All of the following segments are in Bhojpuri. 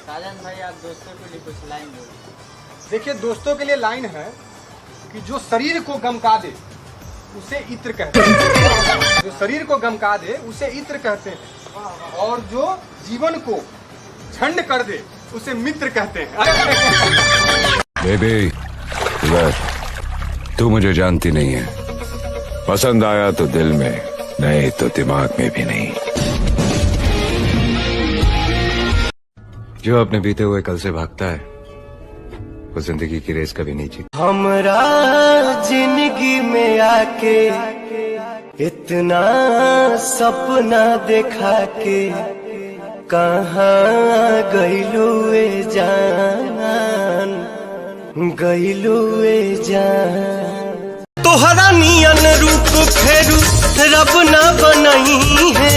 साजन भाई आप दोस्तों के लिए कुछ लाइन बोलिए। देखिए दोस्तों के लिए लाइन है कि जो शरीर को गमका दे उसे इत्र कहते हैं। जो शरीर को गमका दे उसे इत्र कहते हैं और जो जीवन को झंड कर दे उसे मित्र कहते हैं। बेबी तू मुझे जानती नहीं है, पसंद आया तो दिल में, नहीं तो दिमाग में भी नहीं। जो अपने बीते हुए कल से भागता है वो जिंदगी की रेस कभी नहीं जीतता। हमरा जिंदगी में आके इतना सपना देखा के कहाँ गइलुए जान, गइलुए जान। तोहरा नियन रूप फेरू रब न बनई है,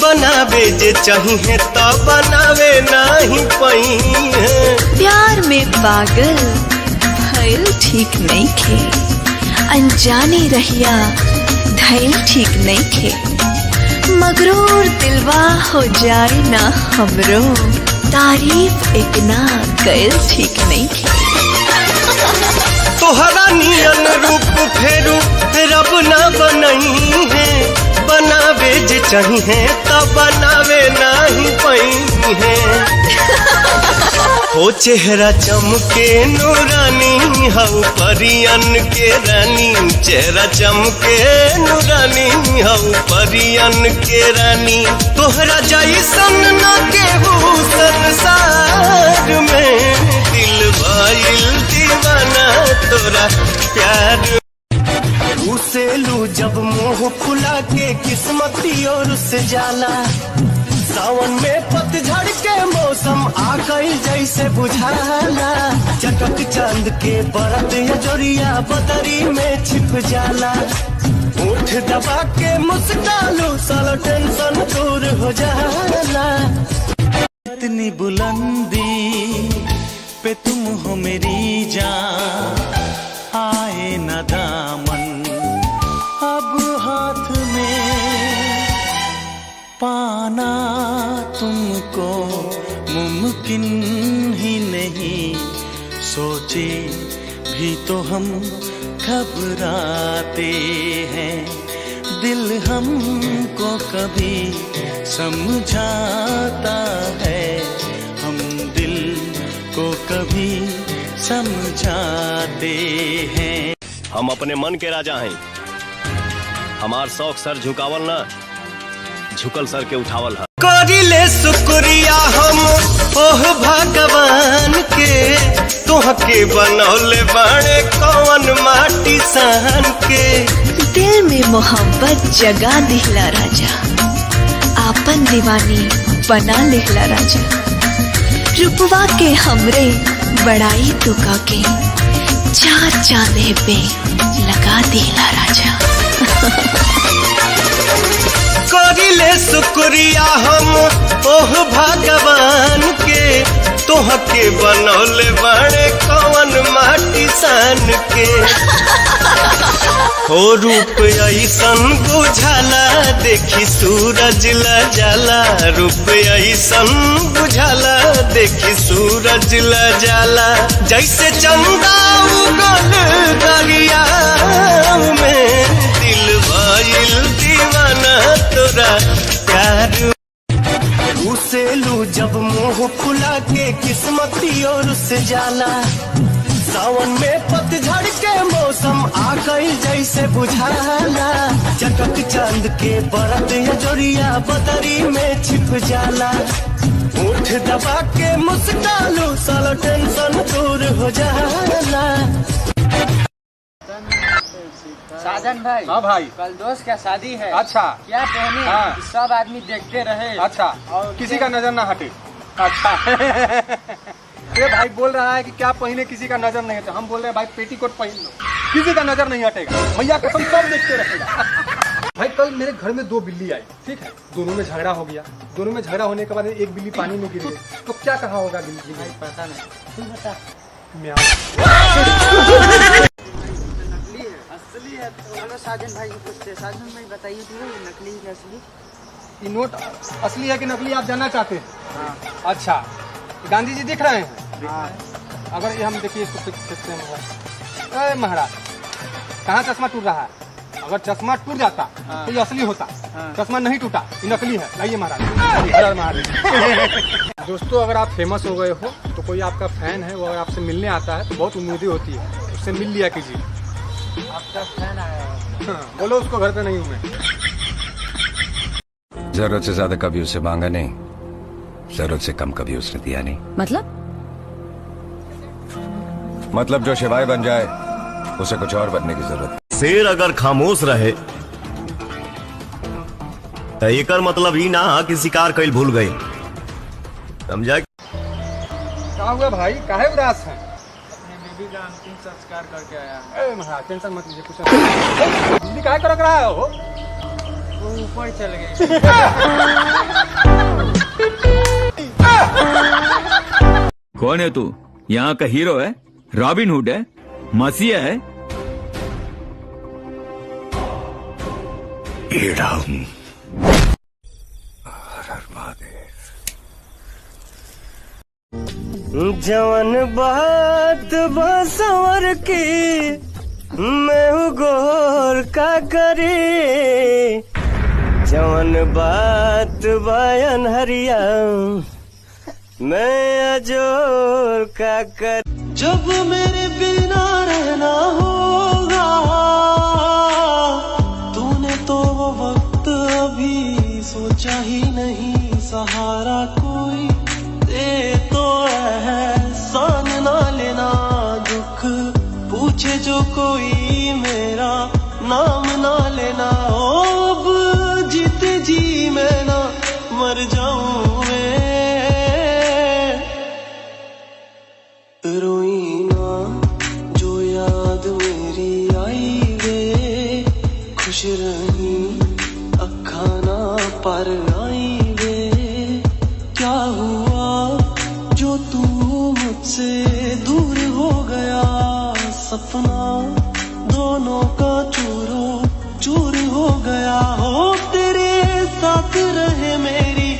बनावे जे चाहिए तो बनावे नहीं पई है। प्यार में पागल भइल ठीक नहीं खे, अनजाने रहिया धैल ठीक नहीं खे। मगरूर दिलवा हो जाए ना हमरो, तारीफ इतना कैल ठीक नहीं खे। तोहरा नियन रूप फेरू रब न बनई है, बनावे जे चाहिए तो बनावे नहीं पई है। हो चेहरा चमके नूरानी हऊ परियन के रानी, चेहरा चमके नूरानी हऊ परियन के रानी। तोहरा जैसन न केहू संसार में, दिल भइल दीवाना तोरा प्यार। उसे लू जब मुंह फुला के किस्मती और से जाला, सावन में पतझड़ के मौसम आ गई जैसे बुझाला। चटक चांद के बरत जोरिया बदरी में छिप जाला, उठ दबा के मुस्कालू सालो टेंशन दूर हो जाला। इतनी बुलंदी पे तुम हो मेरी जान, आए न दामन अब हाथ में, पाना तुमको मुमकिन ही नहीं। सोचे भी तो हम घबराते हैं, दिल हमको कभी समझाता है, हम दिल को कभी समझाते हैं। हम अपने मन के राजा हैं, हमार शौक सर झुकावल ना, झुकल सर के उठावल है। करिले शुक्रिया हम ओह भगवान के, तोहके बनौले बाड़े कौन माटी सान के। दिल में मोहब्बत जगा दिहला राजा, आपन दीवानी बना लिहला राजा। रुपवा के हमरे बड़ाई तुका के, चार चांदे पे लगा दिहला राजा। करिले शुक्रिया हम ओह भगवान के, तोहके बनौले बाड़े कौन माटी सान के। हो रूप ऐसन बुझाला देखी सूरज ल जाला, रूप ऐसन बुझाला देखी सूरज ल जाला। जैसे चंदा उगल दरिया में, दिल भइल दीवाना तोरा प्यार। उसे लू जब मुंह फुला के किस्मती और से जाला, सावन में पतझड़ के मौसम आ गई जैसे बुझाला। चटक चांद के बरत जोरिया बदरी में छिप जाला, उठ दबा के मुस्कालू सालो टेंशन दूर हो जाला। साजन भाई। हाँ भाई। कल दोस्त का शादी है। अच्छा। क्या पहने? हाँ। कि सब आदमी देखते रहे। अच्छा। और किसी का नजर ना हटे। अच्छा। ये भाई बोल रहा है कि क्या पहने किसी का नजर नहीं हटे, हम बोल रहे हैं भाई पेटीकोट पहन लो, किसी का नजर नहीं हटेगा, भैया कसम सब देखते रहेगा। भाई कल मेरे घर में 2 बिल्ली आई, ठीक है, दोनों में झगड़ा हो गया। दोनों में झगड़ा होने के बाद एक बिल्ली पानी में गिर गई, तो क्या कहा होगा बिल्ली? भाई पता नहीं, तू बता। असली है तो हेलो साजन भाई पूछते। साजन भाई बताइए तो नकली है असली? ये नोट असली है कि नकली आप जानना चाहते हैं? हाँ। अच्छा गांधी जी दिख रहे हैं? अगर ये हम देखिए इसको देखते हैं। अरे महाराज, कहाँ चश्मा टूट रहा है? अगर चश्मा टूट जाता तो ये असली होता। चश्मा नहीं टूटा, ये नकली है। लाइए महाराज। हर महाराज। दोस्तों, अगर आप फेमस हो गए हो तो कोई आपका फैन है, वो अगर आपसे मिलने आता है तो बहुत उम्मीदें होती है, उससे मिल लिया कीजिए। आपका फैन आया है। बोलो उसको घर पे नहीं हूँ मैं। जरूरत से ज्यादा कभी उससे मांगा नहीं, जरूरत से कम कभी उसने दिया नहीं। मतलब जो शिवाय बन जाए उसे कुछ और बनने की जरूरत। शेर अगर खामोश रहे तो एकर मतलब ही ना कि शिकार कईल भूल गए। समझा? क्या हुआ भाई, काहे उदास है? अपने बेबी का अंतिम संस्कार करके आया। अरे महाराज, टेंशन मत लीजिए। कुछ बिजली काहे कड़क रहा है? वो ऊपर चल गई। कौन है तू? यहाँ का हीरो है? रॉबिन हुड है? मसीहा है? जवन बात बसवर की मैं गोर का करे, जवन बात बयान हरिया मैं अजोर का कर। जब मेरे बिना रहना होगा, तूने तो वो वक्त अभी सोचा ही नहीं। सहारा कोई दे तो एहसान ना लेना, दुख पूछे जो कोई मेरा नाम ना लेना। अब जीते जी मैं ना मर जाऊं मैं, रोई ना जो याद मेरी आई वे, खुश रही अखा ना पर आई वे। क्या हुआ जो तू मुझसे दूर हो गया, सपना दोनों का चूरो चूर हो गया। हो तेरे साथ रहे मेरी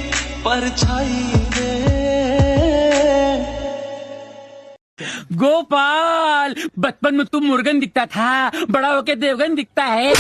परछाई वे। गोपाल, बचपन में तू मुर्गन दिखता था, बड़ा होके देवगन दिखता है।